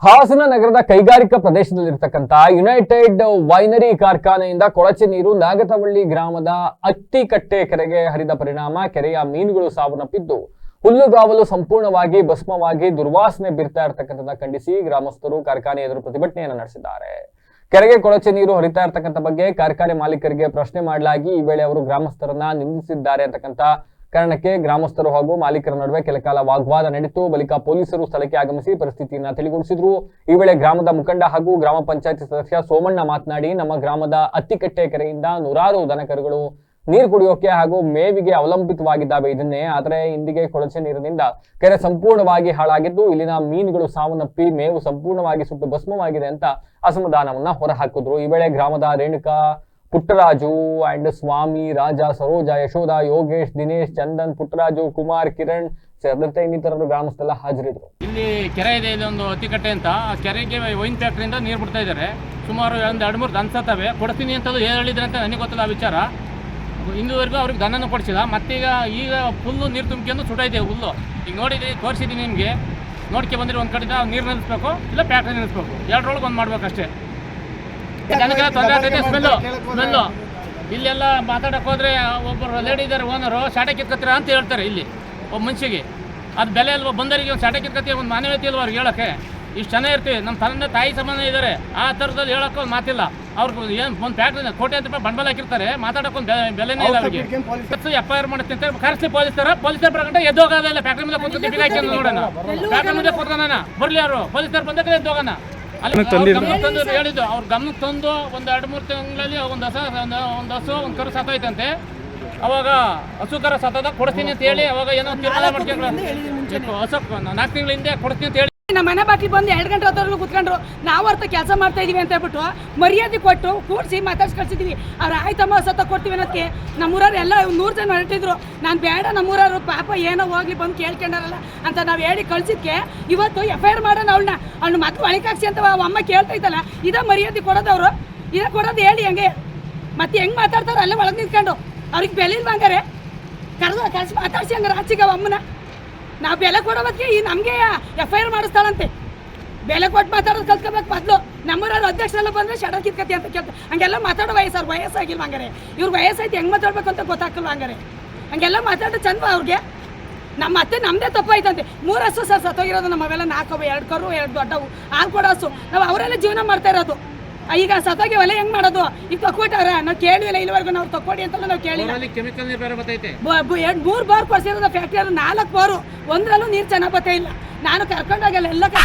ಹಾಸನ ನಗರದ ಕೈಗಾರಿಕಾ ಪ್ರದೇಶದಲ್ಲಿರ್ತಕ್ಕಂಥ United winery ಕಾರ್ಖಾನೆಯಿಂದ ಕೊಳಚೆ ನೀರು ನಾಗತವಳ್ಳಿ ಗ್ರಾಮದ ಅತ್ತಿಕಟ್ಟೆ ಕೆರೆಗೆ ಹರಿದ ಪರಿಣಾಮ ಕೆರೆಯ ಮೀನುಗಳು ಸಾವನ್ನಪ್ಪಿದ್ದು ಹುಲ್ಲುಗಾವಲು ಸಂಪೂರ್ಣವಾಗಿ ಭಸ್ಮವಾಗಿ ದುರ್ವಾಸನೆ ಬೀರ್ತಾ ಇರತಕ್ಕಂಥದ್ದನ್ನ ಖಂಡಿಸಿ ಗ್ರಾಮಸ್ಥರು ಕಾರ್ಖಾನೆ ಎದುರು ಪ್ರತಿಭಟನೆಯನ್ನು ನಡೆಸಿದ್ದಾರೆ. ಕೆರೆಗೆ ಕೊಳಚೆ ನೀರು ಹರಿತಾ ಇರತಕ್ಕಂಥ ಬಗ್ಗೆ ಕಾರ್ಖಾನೆ ಮಾಲೀಕರಿಗೆ ಪ್ರಶ್ನೆ ಮಾಡಲಾಗಿ ಈ ವೇಳೆ ಅವರು ಗ್ರಾಮಸ್ಥರನ್ನ ನಿಂದಿಸಿದ್ದಾರೆ ಅಂತಕ್ಕಂಥ ಕಾರಣಕ್ಕೆ ಗ್ರಾಮಸ್ಥರು ಹಾಗೂ ಮಾಲೀಕರ ನಡುವೆ ಕೆಲಕಾಲ ವಾಗ್ವಾದ ನಡೆಯಿತು. ಬಳಿಕ ಪೊಲೀಸರು ಸ್ಥಳಕ್ಕೆ ಆಗಮಿಸಿ ಪರಿಸ್ಥಿತಿಯನ್ನು ತಿಳಿಗೊಳಿಸಿದ್ರು. ಈ ವೇಳೆ ಗ್ರಾಮದ ಮುಖಂಡ ಹಾಗೂ ಗ್ರಾಮ ಪಂಚಾಯತ್ ಸದಸ್ಯ ಸೋಮಣ್ಣ ಮಾತನಾಡಿ, ನಮ್ಮ ಗ್ರಾಮದ ಅತ್ತಿಕಟ್ಟೆ ಕೆರೆಯಿಂದ ನೂರಾರು ದನಕರುಗಳು ನೀರು ಕುಡಿಯೋಕೆ ಹಾಗೂ ಮೇವಿಗೆ ಅವಲಂಬಿತವಾಗಿದ್ದಾವೆ. ಇದನ್ನೇ ಆದರೆ ಇಂದಿಗೆ ಕೊಳಚೆ ನೀರಿನಿಂದ ಕೆರೆ ಸಂಪೂರ್ಣವಾಗಿ ಹಾಳಾಗಿದ್ದು ಇಲ್ಲಿನ ಮೀನುಗಳು ಸಾವನ್ನಪ್ಪಿ ಮೇವು ಸಂಪೂರ್ಣವಾಗಿ ಸುಟ್ಟು ಭಸ್ಮವಾಗಿದೆ ಅಂತ ಅಸಮಾಧಾನವನ್ನ ಹೊರಹಾಕಿದ್ರು. ಈ ವೇಳೆ ಗ್ರಾಮದ ರೇಣುಕಾ, ಪುಟ್ಟರಾಜು ಅಂಡ್ ಸ್ವಾಮಿ, ರಾಜ, ಸರೋಜ, ಯಶೋಧ, ಯೋಗೇಶ್, ದಿನೇಶ್, ಚಂದನ್, ಪುಟ್ಟರಾಜು, ಕುಮಾರ್, ಕಿರಣ್ ಸೇರಿದಂತೆ ಇನ್ನಿತರರು ಗ್ರಾಮಸ್ಥರೆಲ್ಲ ಹಾಜರಿದ್ರು. ಇಲ್ಲಿ ಕೆರೆ ಇದೆ, ಇದೊಂದು ಅತ್ತಿಕಟ್ಟೆ ಅಂತ. ಆ ಕೆರೆಗೆ ವೈನ್ ಫ್ಯಾಕ್ಟ್ರಿಯಿಂದ ನೀರು ಬಿಡ್ತಾ ಇದ್ದಾರೆ. ಸುಮಾರು ಒಂದು 2-3 ದನ ಸತ್ತವೆ. ಕೊಡ್ತೀನಿ ಅಂತದ್ದು ಏನು ಹೇಳಿದ್ರೆ ಅಂತ ನನಗೆ ಗೊತ್ತಿಲ್ಲ ಆ ವಿಚಾರ. ಇಂದುವರೆಗೂ ಅವ್ರಿಗೆ ದನನೂ ಕೊಡಿಸಿಲ್ಲ. ಮತ್ತೀಗ ಫುಲ್ಲು ನೀರು ತುಂಬಿಕೊಂಡು ಸುಟ್ಟೈತೆ ಹುಲ್ಲು. ಈಗ ನೋಡಿದ್ದೀನಿ, ತೋರಿಸಿದ್ದೀನಿ ನಿಮಗೆ. ನೋಡ್ಕೆ ಬಂದರೆ ಒಂದು ಕಡೆಯಿಂದ ನೀರು ನಿಲ್ಲಿಸ್ಬೇಕು, ಇಲ್ಲ ಫ್ಯಾಕ್ಟ್ರಿ ನಿಲ್ಲಿಸ್ಬೇಕು. ಎರಡರೊಳಗೆ ಒಂದು ಮಾಡ್ಬೇಕಷ್ಟೇ. ಜನಕ್ಕೆಲ್ಲ ತೊಂದರೆ ಆಗ್ತೈತೆ. ಸ್ಮೆಲ್ಲು ಇಲ್ಲೆಲ್ಲ ಮಾತಾಡೋಕೆ ಹೋದರೆ ಒಬ್ಬರು ಲೇಡಿ ಇದ್ದಾರೆ, ಓನರು, ಶಾಟೆ ಕಿತ್ಕೊತೀರ ಅಂತ ಹೇಳ್ತಾರೆ. ಇಲ್ಲಿ ಒಬ್ಬ ಮನುಷ್ಯಗೆ ಅದು ಬೆಲೆ ಅಲ್ವ, ಬಂದರಿಗೆ ಒಂದು ಶಾಟೆ ಕಿತ್ಕೊತೀವಿ, ಒಂದು ಮಾನವೀಯತೆ ಇಲ್ವ ಅವ್ರಿಗೆ ಹೇಳೋಕ್ಕೆ. ಇಷ್ಟು ಚೆನ್ನಾಗಿರ್ತೀವಿ, ನಮ್ಮ ತಂದೆ ತಾಯಿ ಸಂಬಂಧ ಇದ್ದಾರೆ. ಆ ಥರದಲ್ಲಿ ಹೇಳೋಕೆ ಒಂದು ಮಾತಿಲ್ಲ ಅವ್ರಿಗೆ. ಏನು ಒಂದು ಫ್ಯಾಕ್ಟ್ರಿ ಕೋಟಿ ರೂಪಾಯಿ ಬಂಡವಾಳ ಹಾಕಿರ್ತಾರೆ, ಮಾತಾಡೋಕೆ ಒಂದು ಬೆಲೆನೇ ಇಲ್ಲ ಅವರಿಗೆ. FIR ಮಾಡುತ್ತೆ ಅಂತ ಕರೆಸಿ ಪೊಲೀಸರ ಪ್ರಕರಣ ಎದ್ದೋಗೋದಿಲ್ಲ. ಫ್ಯಾಕ್ಟ್ರಿ ಮುಂದೆ ಕೂತ್ಕೊಂಡು ಟಿವಿ ಹಾಕಿ ನೋಡೋಣ, ಫ್ಯಾಕ್ಟ್ರಿ ಮುಂದೆ ಕೂತ್ಕೊಳ್ಳೋಣ, ಬರಲಿ ಅವರು ಪೊಲೀಸರು ಬಂದಾಗ ಎದ್ದೋಗೋಣ. ಅಲ್ಲಿ ಗಮನಕ್ಕೆ ತಂದು ಹೇಳಿದ್ದು, ಅವ್ರ ಗಮನಕ್ಕೆ ತಂದು ಒಂದು 2-3 ತಿಂಗಳಲ್ಲಿ ಒಂದು ಹಸು ಒಂದು ಕರು ಸತ್ತೋಯ್ತಂತೆ. ಅವಾಗ ಹಸು ಕರು ಸತ್ತೋದಾಗ ಕೊಡ್ತೀನಿ ಅಂತ ಹೇಳಿ ಅವಾಗ ಏನೋ ತೀರ್ಮಾನ ಮಾಡ್ಕೊಂಡು ಹಸು 4 ತಿಂಗಳ ಹಿಂದೆ ಕೊಡ್ತೀನಿ ಅಂತ ಹೇಳಿ ನಮ್ಮ ಮನೆ ಬಾಕಿ ಬಂದು 2 ಗಂಟೆ ಹೊತ್ತವರೆಗೂ ಕುತ್ಕೊಂಡ್ರು. ನಾವು ಅರ್ಥ ಕೆಲಸ ಮಾಡ್ತಾ ಇದೀವಿ ಅಂತ ಹೇಳ್ಬಿಟ್ಟು ಮರ್ಯಾದೆ ಕೊಟ್ಟು ಕೂಡಿಸಿ ಮಾತಾಡ್ಸಿ ಕಳ್ಸಿದ್ವಿ. ಅವ್ರು ಆಯ್ತಮ್ಮ ಸತ್ತ ಕೊಡ್ತೀವಿ ಅನ್ನೋದಕ್ಕೆ ನಮ್ಮೂರವ್ರು ಎಲ್ಲ 100 ಜನ ಹೊರಟಿದ್ರು. ನಾನು ಬೇಡ, ನಮ್ಮೂರವ್ರು ಪಾಪ ಏನೋ ಹೋಗ್ಲಿ ಬಂದು ಕೇಳ್ಕೊಂಡಾರಲ್ಲ ಅಂತ ನಾವು ಹೇಳಿ ಕಳ್ಸಿದ್ಕೆ ಇವತ್ತು FIR ಮಾಡೋಣ ಅವಳನ್ನ ಮತ್ತೆ ಒಳಕಾಕ್ಸಿ ಅಂತ ಅಮ್ಮ ಕೇಳ್ತೈತಲ್ಲ. ಇದ ಮರ್ಯಾದೆ ಕೊಡೋದವ್ರು, ಇದ ಕೊಡೋದು ಹೇಳಿ ಹಂಗೆ. ಮತ್ತೆ ಹೆಂಗೆ ಮಾತಾಡ್ತಾರೆ ಅಲ್ಲೇ ಒಳಗೆ ನಿಂತ್ಕೊಂಡು. ಅವ್ರಿಗೆ ಬೆಲೆ ಇಲ್ವ ಹಂಗಾರೆ? ಕಳ್ಸಿ ಮಾತಾಡ್ಸಿ ಹಂಗಾರೆ ಆಚೆಗೆ ಅಮ್ಮನ. ನಾವು ಬೆಲೆ ಕೊಡೋದಕ್ಕೆ ಈ ನಮಗೆ FIR ಮಾಡಿಸ್ತಾಳಂತೆ. ಬೆಲೆ ಕೊಟ್ಟು ಮಾತಾಡೋದು ಕಲ್ತ್ಕೋಬೇಕು ಮೊದಲು. ನಮ್ಮೂರಲ್ಲಿ ಅಧ್ಯಕ್ಷರೆಲ್ಲ ಬಂದರೆ ಶಡ ಕಿತ್ಕತಿ ಅಂತ ಕೇಳ್ತಾರೆ. ಹಂಗೆಲ್ಲ ಮಾತಾಡೋ ವಯಸ್ಸಾಗಿಲ್ವ ಹಂಗಾರೆ? ಇವ್ರು ವಯಸ್ಸಾಯ್ತು, ಹೆಂಗೆ ಮಾತಾಡ್ಬೇಕು ಅಂತ ಗೊತ್ತಾಗಲ್ವ ಹಂಗಾರೆ? ಹಂಗೆಲ್ಲ ಮಾತಾಡೋ ಚಂದ ಅವ್ರಿಗೆ. ನಮ್ಮ ಅತ್ತೆ ನಮ್ಮದೇ ತಪ್ಪಾಯ್ತಂತೆ. 3 ಹಸು ಸರ್ ಸತ್ತೋಗಿರೋದು. ನಮ್ಮವೆಲ್ಲ 4 2 ಕರು 2 ದೊಡ್ಡವು ಹಾಲು ಕೊಡೋ ಹಸು. ನಾವು ಅವರೆಲ್ಲ ಜೀವನ ಮಾಡ್ತಾ ಇರೋದು. ಈಗ ಸತ್ತೋಗಿ ಒಲೆ ಹೆಂಗೆ ಮಾಡೋದು? ಈಗ ತಕ್ಕೊಟ್ಟಾರ, ನಾವು ಕೇಳಿಲ್ಲ ಇಲ್ಲಿವರೆಗೂ. ನಾವು ತಕ್ಕೊಡಿ ಅಂತಲೂ ನಾವು ಕೇಳಿಲ್ಲ. 3 ಬೋರ್ ಕೊಡ್ಸಿರೋದು ಫ್ಯಾಕ್ಟ್ರಿ, 4 ಬೋರು, ಒಂದರಲ್ಲೂ ನೀರು ಚೆನ್ನಾಗಿ ಬರ್ತಾ ಇಲ್ಲ. ನಾನು ಕರ್ಕೊಂಡೋಗಲ್ಲ, ಎಲ್ಲ ಕರ್ಕೊಂಡು